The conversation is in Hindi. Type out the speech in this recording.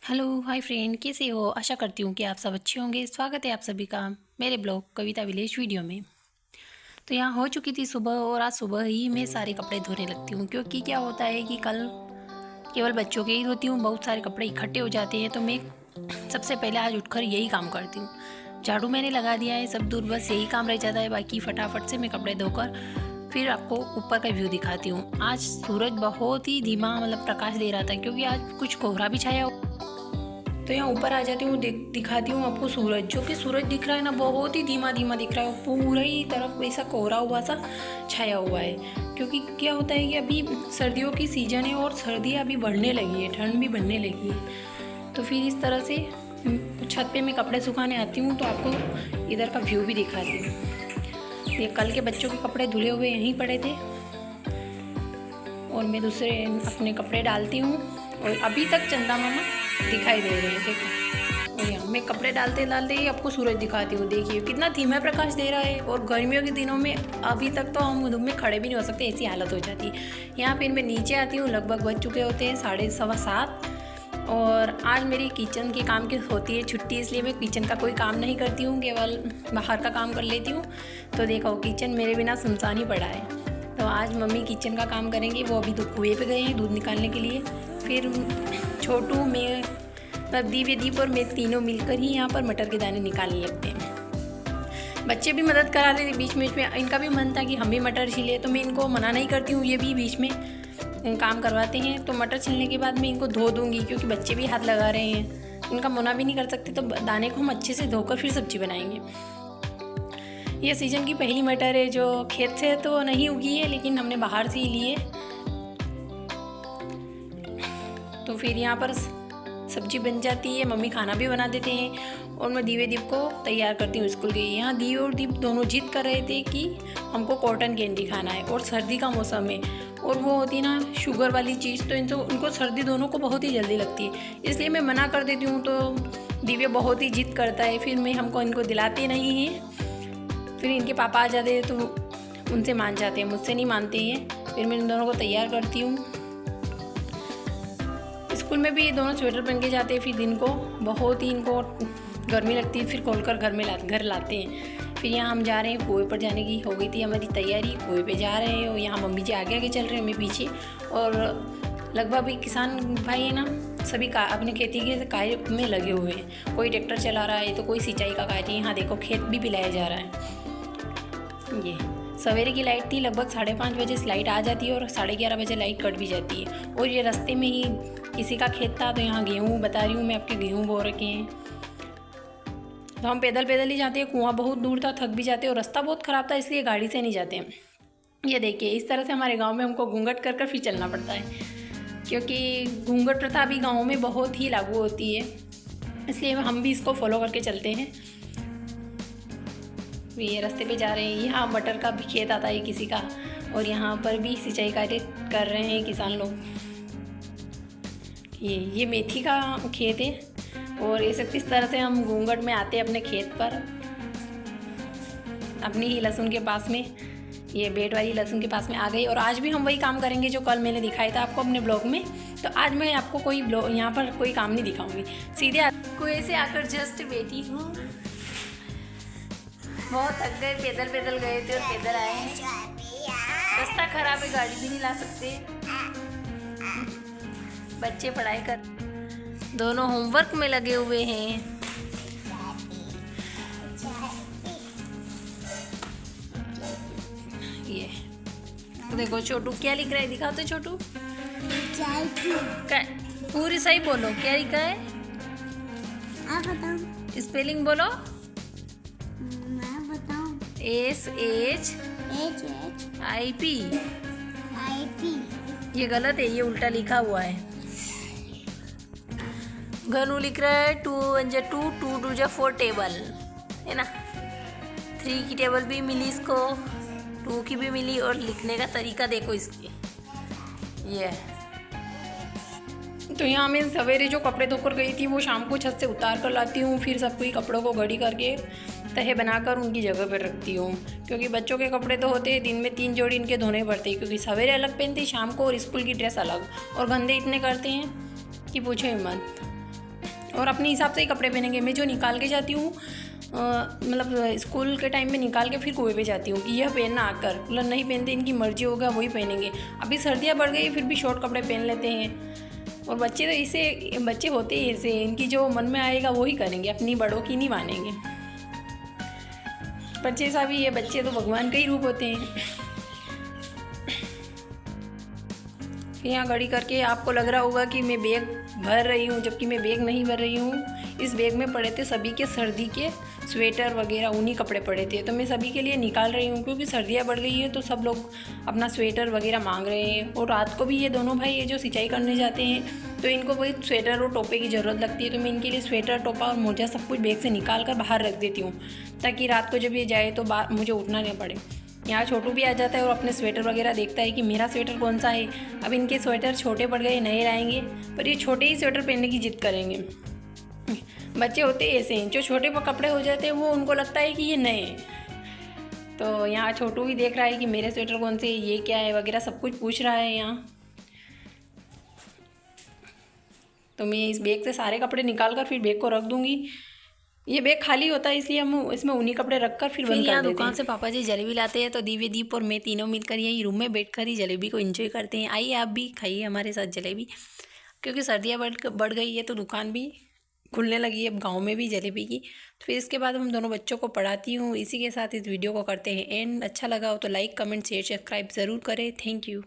हेलो हाय फ्रेंड, कैसे हो? आशा करती हूँ कि आप सब अच्छे होंगे। स्वागत है आप सभी का मेरे ब्लॉग कविता विलेज वीडियो में। तो यहाँ हो चुकी थी सुबह और आज सुबह ही मैं सारे कपड़े धोने लगती हूँ, क्योंकि क्या होता है कि कल केवल बच्चों के ही धोती हूँ। बहुत सारे कपड़े इकट्ठे हो जाते हैं, तो मैं सबसे पहले आज उठकर यही काम करती हूँ। झाड़ू मैंने लगा दिया है, सब दूर बस यही काम रह जाता है। बाकी फटाफट से मैं कपड़े धोकर फिर आपको ऊपर का व्यू दिखाती हूँ। आज सूरज बहुत ही धीमा प्रकाश दे रहा था, क्योंकि आज कुछ कोहरा भी छाया। तो यहाँ ऊपर आ जाती हूँ, दिखाती हूँ आपको सूरज। जो कि सूरज दिख रहा है ना, बहुत ही धीमा धीमा दिख रहा है। पूरा ही तरफ ऐसा कोहरा हुआ सा छाया हुआ है, क्योंकि क्या होता है कि अभी सर्दियों की सीज़न है और सर्दियाँ अभी बढ़ने लगी है, ठंड भी बढ़ने लगी है। तो फिर इस तरह से छत पे मैं कपड़े सुखाने आती हूँ, तो आपको इधर का व्यू भी दिखाती हूँ। ये कल के बच्चों के कपड़े धुले हुए यहीं पड़े थे और मैं दूसरे अपने कपड़े डालती हूँ। और अभी तक चंदा मामा दिखाई दे रहे हैं, देखो। और यहाँ मैं कपड़े डालते डालते ही आपको सूरज दिखाती हूँ। देखिए कितना धीमा प्रकाश दे रहा है। और गर्मियों के दिनों में अभी तक तो हम धूप में खड़े भी नहीं हो सकते, ऐसी हालत हो जाती है। यहाँ फिर मैं नीचे आती हूँ, लगभग बज चुके होते हैं 6:15। और आज मेरी किचन के काम की होती है छुट्टी, इसलिए मैं किचन का कोई काम नहीं करती हूँ, केवल बाहर का काम कर लेती हूँ। तो देखो किचन मेरे बिना सुनसान ही पड़ा है। तो आज मम्मी किचन का काम करेंगे। वो अभी तो कुएँ पे गए हैं दूध निकालने के लिए। फिर छोटू, मैं दीप और मैं तीनों मिलकर ही यहाँ पर मटर के दाने निकालने लगते हैं। बच्चे भी मदद करा रहे थे बीच में। इनका भी मन था कि हम भी मटर छीलें, तो मैं इनको मना नहीं करती हूँ, ये भी बीच में काम करवाते हैं। तो मटर छीलने के बाद मैं इनको धो दूँगी, क्योंकि बच्चे भी हाथ लगा रहे हैं, इनका मना भी नहीं कर सकते। तो दाने को हम अच्छे से धोकर फिर सब्जी बनाएंगे। ये सीज़न की पहली मटर है, जो खेत से तो नहीं उगी है, लेकिन हमने बाहर से ही ली है। तो फिर यहाँ पर सब्जी बन जाती है, मम्मी खाना भी बना देते हैं और मैं दीप को तैयार करती हूँ स्कूल के लिए। यहाँ दी और दीप दोनों जिद कर रहे थे कि हमको कॉटन कैंडी खाना है, और सर्दी का मौसम है और वो होती है ना शुगर वाली चीज़, तो उनको सर्दी दोनों को बहुत ही जल्दी लगती है, इसलिए मैं मना कर देती हूँ। तो दिव्य बहुत ही जिद करता है, फिर मैं इनको दिलाते नहीं हैं। फिर इनके पापा आ जाते हैं तो उनसे मान जाते हैं, मुझसे नहीं मानते हैं। फिर मैं इन दोनों को तैयार करती हूँ। स्कूल में भी ये दोनों स्वेटर पहन के जाते हैं। फिर दिन को बहुत ही इनको गर्मी लगती है, फिर खोलकर घर लाते हैं। फिर यहाँ हम जा रहे हैं कुएं पर जाने की हो गई थी हमारी तैयारी, कुएं पे जा रहे हैं। और यहाँ मम्मी जी आगे आगे चल रहे हैं, मैं पीछे। और लगभग भी किसान भाई है ना, सभी का अपने खेती के कार्य में लगे हुए हैं। कोई ट्रैक्टर चला रहा है तो कोई सिंचाई का कार्य। यहाँ देखो खेत भी पिलाया जा रहा है। ये सवेरे की लाइट थी, लगभग 5:30 बजे लाइट आ जाती है और 11:30 बजे लाइट कट भी जाती है। और ये रास्ते में ही किसी का खेत था, तो यहाँ गेहूँ बता रही हूँ मैं, आपके गेहूँ बो रखे हैं। तो हम पैदल पैदल ही जाते हैं, कुआं बहुत दूर था, थक भी जाते हैं और रास्ता बहुत ख़राब था, इसलिए गाड़ी से नहीं जाते हैं। ये देखिए इस तरह से हमारे गाँव में हमको घूंघट कर फिर चलना पड़ता है, क्योंकि घूंघट प्रथा अभी गाँव में बहुत ही लागू होती है, इसलिए हम भी इसको फॉलो करके चलते हैं। ये रास्ते पे जा रहे हैं। यहाँ मटर का भी खेत आता है किसी का, और यहाँ पर भी सिंचाई कार्य कर रहे हैं किसान लोग। ये मेथी का खेत है। और ये सब किस तरह से हम घूंघट में आते हैं अपने खेत पर, अपनी ही लहसुन के पास में, ये बेड वाली लहसुन के पास में आ गई। और आज भी हम वही काम करेंगे जो कल मैंने दिखाया था आपको अपने ब्लॉग में। तो आज मैं आपको कोई यहाँ पर कोई काम नहीं दिखाऊंगी, सीधे कुएं से आकर जस्ट बैठी हूँ। बहुत थक गए, पैदल पैदल गए थे और पैदल आए हैं। रास्ता खराब है, गाड़ी भी नहीं ला सकते। बच्चे पढ़ाई कर, दोनों होमवर्क में लगे हुए हैं। ये देखो छोटू क्या लिख रहा है, दिखाओ तो छोटू। पूरी सही बोलो, क्या लिखा है? स्पेलिंग बोलो। SHIP। ये गलत है, ये उल्टा लिखा हुआ है। घनु लिख रहा है 2 1 जा 2 2 2 जा 4 टेबल है ना। 3 की टेबल भी मिली इसको, 2 की भी मिली। और लिखने का तरीका देखो इसकी, ये। तो यहाँ मैं सवेरे जो कपड़े धोकर गई थी वो शाम को छत से उतार कर लाती हूँ। फिर सबको कपड़ों को घड़ी करके तहे बनाकर उनकी जगह पर रखती हूँ, क्योंकि बच्चों के कपड़े तो होते हैं दिन में 3 जोड़ी इनके धोने पड़ते हैं, क्योंकि सवेरे अलग पहनते हैं, शाम को और स्कूल की ड्रेस अलग। और गंदे इतने करते हैं कि पूछो ही मत। और अपने हिसाब से ही कपड़े पहनेंगे। मैं जो निकाल के जाती हूँ मतलब स्कूल के टाइम में निकाल के फिर कुएं पे जाती हूँ कि यह पहनना आकर, मतलब नहीं पहनते, इनकी मर्जी होगा वही पहनेंगे। अभी सर्दियाँ बढ़ गई फिर भी शॉर्ट कपड़े पहन लेते हैं। और बच्चे तो इसे, बच्चे होते ही ऐसे, इनकी जो मन में आएगा वही करेंगे, अपनी बड़ों की नहीं मानेंगे। बच्चे सा भी है, बच्चे तो भगवान का ही रूप होते हैं। यहाँ घड़ी करके आपको लग रहा होगा कि मैं बैग भर रही हूँ, जबकि मैं बैग नहीं भर रही हूँ। इस बैग में पड़े थे सभी के सर्दी के स्वेटर वगैरह, उन्हीं कपड़े पड़े थे, तो मैं सभी के लिए निकाल रही हूँ क्योंकि सर्दियाँ बढ़ गई है तो सब लोग अपना स्वेटर वगैरह मांग रहे हैं। और रात को भी ये दोनों भाई ये जो सिंचाई करने जाते हैं तो इनको वही स्वेटर और टोपे की ज़रूरत लगती है, तो मैं इनके लिए स्वेटर, टोपा और मोजा सब कुछ बैग से निकाल कर बाहर रख देती हूँ ताकि रात को जब ये जाए तो मुझे उठना नहीं पड़े। यहाँ छोटू भी आ जाता है और अपने स्वेटर वगैरह देखता है कि मेरा स्वेटर कौन सा है। अब इनके स्वेटर छोटे पड़ गए, नए लाएंगे, पर ये छोटे ही स्वेटर पहनने की जिद करेंगे। बच्चे होते ही ऐसे हैं, जो छोटे कपड़े हो जाते हैं वो उनको लगता है कि ये नए हैं। तो यहाँ छोटू भी देख रहा है कि मेरे स्वेटर कौन से, ये क्या है वगैरह सब कुछ पूछ रहा है यहाँ। तो मैं इस बैग से सारे कपड़े निकाल कर फिर बैग को रख दूँगी। ये बैग खाली होता है इसलिए हम इसमें उन्हीं कपड़े रखकर फिर बंद कर देते हैं। दुकान से पापा जी जलेबी लाते हैं तो दिव्य, दीप और मैं तीनों मिलकर यही रूम में बैठकर ही जलेबी को एंजॉय करते हैं। आइए आप भी खाइए हमारे साथ जलेबी, क्योंकि सर्दियाँ बढ़ गई है तो दुकान भी खुलने लगी है अब गाँव में भी जलेबी की। तो फिर इसके बाद हम दोनों बच्चों को पढ़ाती हूँ। इसी के साथ इस वीडियो को करते हैं एंड। अच्छा लगा हो तो लाइक, कमेंट, शेयर, सब्सक्राइब ज़रूर करें। Thank you.